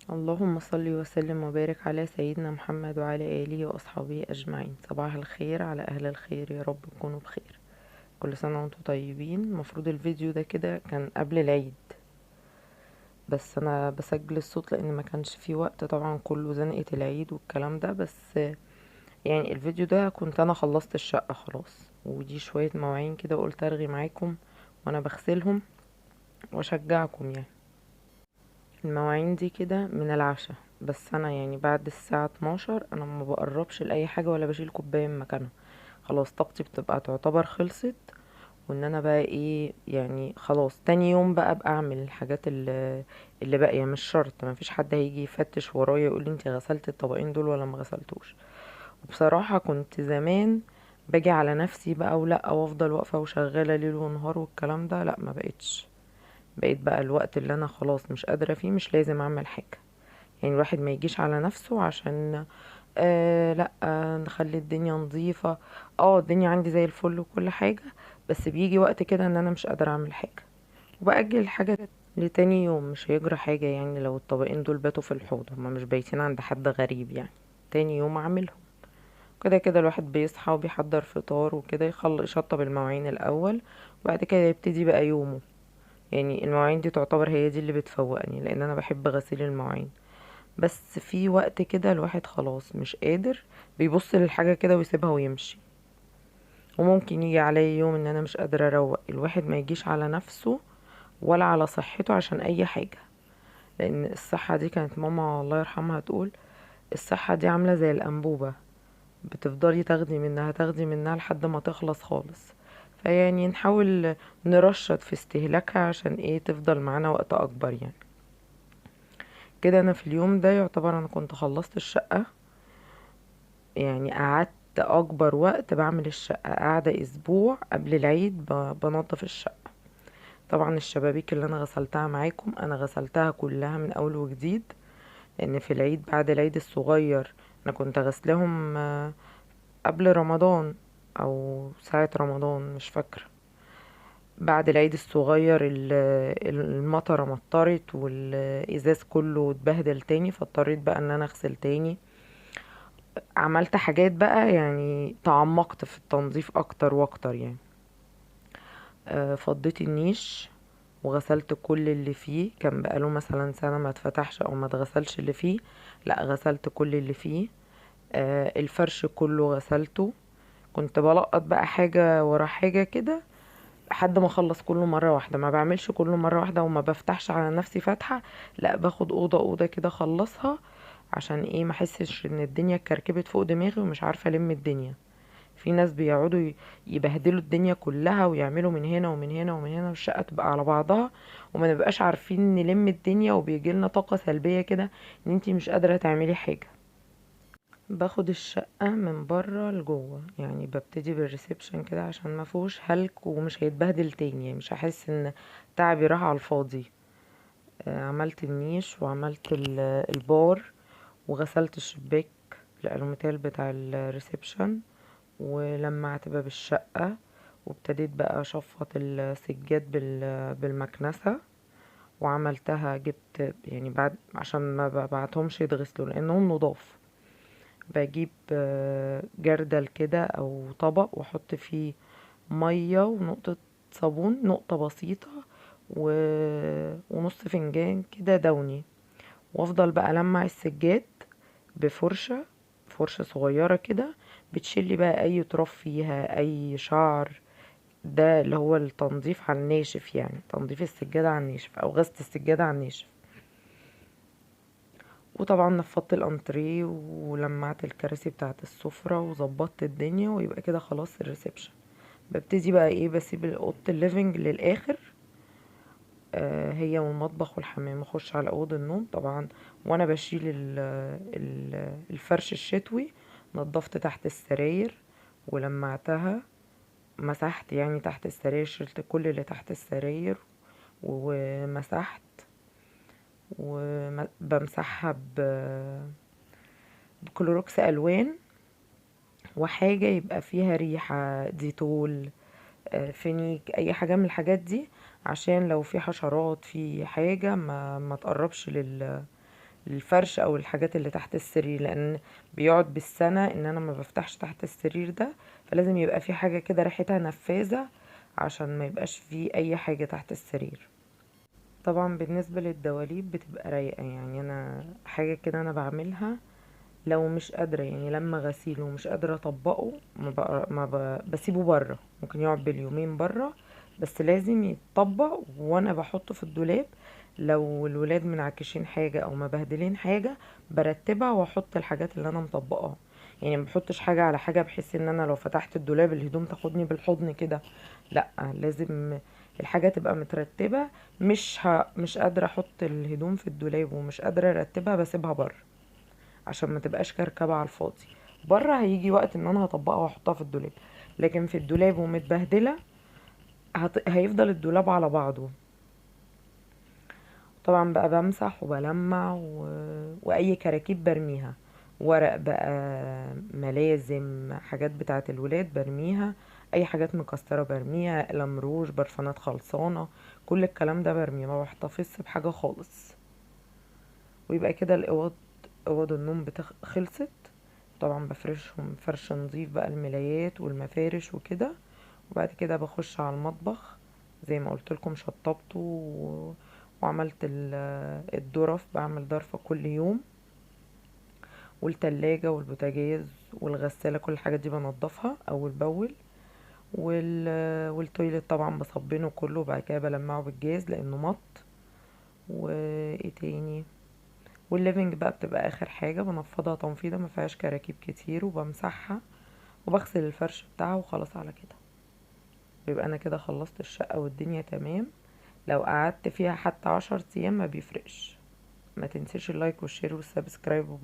اللهم صل وسلم وبارك على سيدنا محمد وعلى آله وأصحابه أجمعين. صباح الخير على أهل الخير، يا رب تكونوا بخير. كل سنة وانتم طيبين. المفروض الفيديو ده كده كان قبل العيد، بس أنا بسجل الصوت لأن ما كانش فيه وقت، طبعا كله زنقة العيد والكلام ده. بس يعني الفيديو ده كنت أنا خلصت الشقة خلاص، ودي شوية مواعين كده قلت أرغي معاكم وأنا بغسلهم وأشجعكم يعني. المواعين دي كده من العشاء، بس انا يعني بعد الساعة 12 انا ما بقربش لاي حاجة ولا بشيل كوباية من مكانها. خلاص طاقتي بتبقى تعتبر خلصت، وان انا بقى ايه يعني، خلاص تاني يوم بقى ابقى اعمل الحاجات اللي باقيه. مش شرط، ما فيش حد هيجي يفتش ورايا يقول لي انت غسلت الطبقين دول ولا ما غسلتوش. وبصراحة كنت زمان باجي على نفسي بقى ولا وافضل واقفة وشغالة ليل ونهار والكلام ده، لا ما بقيتش. بقيت بقى الوقت اللي انا خلاص مش قادرة فيه مش لازم اعمل حاجة. يعني الواحد ما يجيش على نفسه عشان لا نخلي الدنيا نظيفة. اه الدنيا عندي زي الفل وكل حاجة، بس بيجي وقت كده ان انا مش قادرة اعمل حاجة، وبأجل الحاجة لتاني يوم. مش هيجرى حاجة يعني لو الطبقين دول باتوا في الحوض، هما مش بايتين عند حد غريب يعني. تاني يوم اعملهم. كده كده الواحد بيصحى وبيحضر فطار وكده، يشطب المواعين الاول، وبعد كده يبتدي بقى يومه. يعني المواعين دي تعتبر هي دي اللي بتفوقني، لان انا بحب غسيل المواعين. بس في وقت كده الواحد خلاص مش قادر، بيبص للحاجة كده ويسيبها ويمشي. وممكن يجي عليا يوم ان انا مش قادرة اروق. الواحد ما يجيش على نفسه ولا على صحته عشان اي حاجة، لان الصحة دي كانت ماما الله يرحمها تقول الصحة دي عاملة زي الانبوبة، بتفضلي تاخدي منها تاخدي منها لحد ما تخلص خالص. فيعني نحاول نرشد في استهلاكها عشان ايه تفضل معانا وقت اكبر يعني. كده انا في اليوم ده يعتبر انا كنت خلصت الشقة. يعني قعدت اكبر وقت بعمل الشقة، قاعدة اسبوع قبل العيد بنظف الشقة. طبعا الشبابيك اللي انا غسلتها معاكم انا غسلتها كلها من اول وجديد، لان في العيد بعد العيد الصغير انا كنت غسلهم قبل رمضان او ساعة رمضان مش فاكرة. بعد العيد الصغير المطرة مطرت والازاز كله اتبهدل تاني، فاضطريت بقى ان انا اغسل تاني. عملت حاجات بقى يعني تعمقت في التنظيف اكتر واكتر يعني. فضيت النيش وغسلت كل اللي فيه، كان بقاله مثلا سنة ما اتفتحش او ما اتغسلش اللي فيه. لا غسلت كل اللي فيه. الفرش كله غسلته. كنت بلقط بقى حاجة ورا حاجة كده لحد ما اخلص كله مرة واحدة. ما بعملش كله مرة واحدة وما بفتحش على نفسي فتحة، لا باخد اوضة اوضة كده اخلصها. عشان ايه ما احسش ان الدنيا اتكركبت فوق دماغي ومش عارفة الم الدنيا. في ناس بيقعدوا يبهدلوا الدنيا كلها ويعملوا من هنا ومن هنا ومن هنا والشقة تبقى على بعضها، وما نبقاش عارفين نلم الدنيا، وبيجيلنا طاقة سلبية كده ان انتي مش قادرة تعملي حاجة. باخد الشقة من بره لجوه، يعني ببتدي بالريسبشن كده عشان ما فيهوش هلك ومش هيتبهدل تاني، يعني مش هحس ان تعبي راح على الفاضي. عملت النيش وعملت البار، وغسلت الشباك الالوميتال بتاع الريسبشن، ولمعت باب الشقة، وابتديت بقى اشفط السجاد بالمكنسة. وعملتها جبت يعني بعد عشان ما ببعتهمش يتغسلوا لانهم نضاف. بجيب جردل كده او طبق واحط فيه مية ونقطة صابون، نقطة بسيطة، و... ونص فنجان كده دوني. وافضل بقى لمع السجاد بفرشة، فرشة صغيرة كده، بتشيلي بقى اي تراب فيها اي شعر. ده اللي هو التنظيف على الناشف، يعني تنظيف السجادة على الناشف او غسل السجادة على الناشف. وطبعا نفضت الانتريه ولمعت الكراسي بتاعه السفرة وظبطت الدنيا، ويبقى كده خلاص الريسبشن. ببتدي بقى ايه بسيب اوضه الليفينج للاخر. هي والمطبخ والحمام، اخش على اوضه النوم طبعا. وانا بشيل الفرش الشتوي، نضفت تحت السراير ولمعتها. مسحت يعني تحت السراير، شلت كل اللي تحت السراير ومسحت. وبمسحها بكلوروكس الوان، وحاجة يبقى فيها ريحة ديتول، فينيك، اي حاجة من الحاجات دي، عشان لو في حشرات في حاجة ما تقربش الفرش او الحاجات اللي تحت السرير، لان بيقعد بالسنة ان انا ما بفتحش تحت السرير ده، فلازم يبقى في حاجة كده ريحتها نفاذة عشان ما يبقاش في اي حاجة تحت السرير. طبعا بالنسبة للدواليب بتبقى رايقة، يعني انا حاجة كده انا بعملها لو مش قادرة، يعني لما غسيله ومش قادرة اطبقه بسيبه بره، ممكن يقعد باليومين بره، بس لازم يتطبق وانا بحطه في الدولاب. لو الولاد منعكشين حاجة او مبهدلين حاجة برتبها واحط الحاجات اللي انا مطبقاها، يعني ما بحطش حاجة على حاجة بحيث ان انا لو فتحت الدولاب الهدوم تاخدني بالحضن كده، لا لازم الحاجة تبقى مترتبة. مش قادرة احط الهدوم في الدولاب ومش قادرة ارتبها بسيبها بره عشان ما تبقاش كركبة على الفاضي. بره هيجي وقت ان انا هطبقها واحطها في الدولاب، لكن في الدولاب ومتبهدلة هيفضل الدولاب على بعضه. طبعا بقى بمسح وبلمع واي كراكيب برميها، ورق بقى، ملازم، حاجات بتاعه الولاد برميها، اي حاجات مكسره برميها، قلم روج، برفانات خلصانه، كل الكلام ده برميه، ما بحتفظش بحاجه خالص. ويبقى كده اوض النوم خلصت. طبعا بفرشهم فرش نظيف بقى، الملايات والمفارش وكده، وبعد كده بخش على المطبخ زي ما قلت لكم شطبته وعملت الظرف، بعمل ظرفة كل يوم، والتلاجة والبوتاجاز والغسالة، كل الحاجات دي بنضفها اول باول، والتويلت طبعا بصبنه كله وبعد كده بلمعه بالجاز لانه مط. وايه تاني؟ والليفنج بقى بتبقى اخر حاجة بنفضها تنفيضة ما فيهاش كراكيب كتير، وبمسحها وبغسل الفرش بتاعها وخلاص على كده. بيبقى انا كده خلصت الشقة والدنيا تمام. لو قعدت فيها حتى 10 ايام ما بيفرقش. ما تنسيش اللايك والشير والسبسكرايب.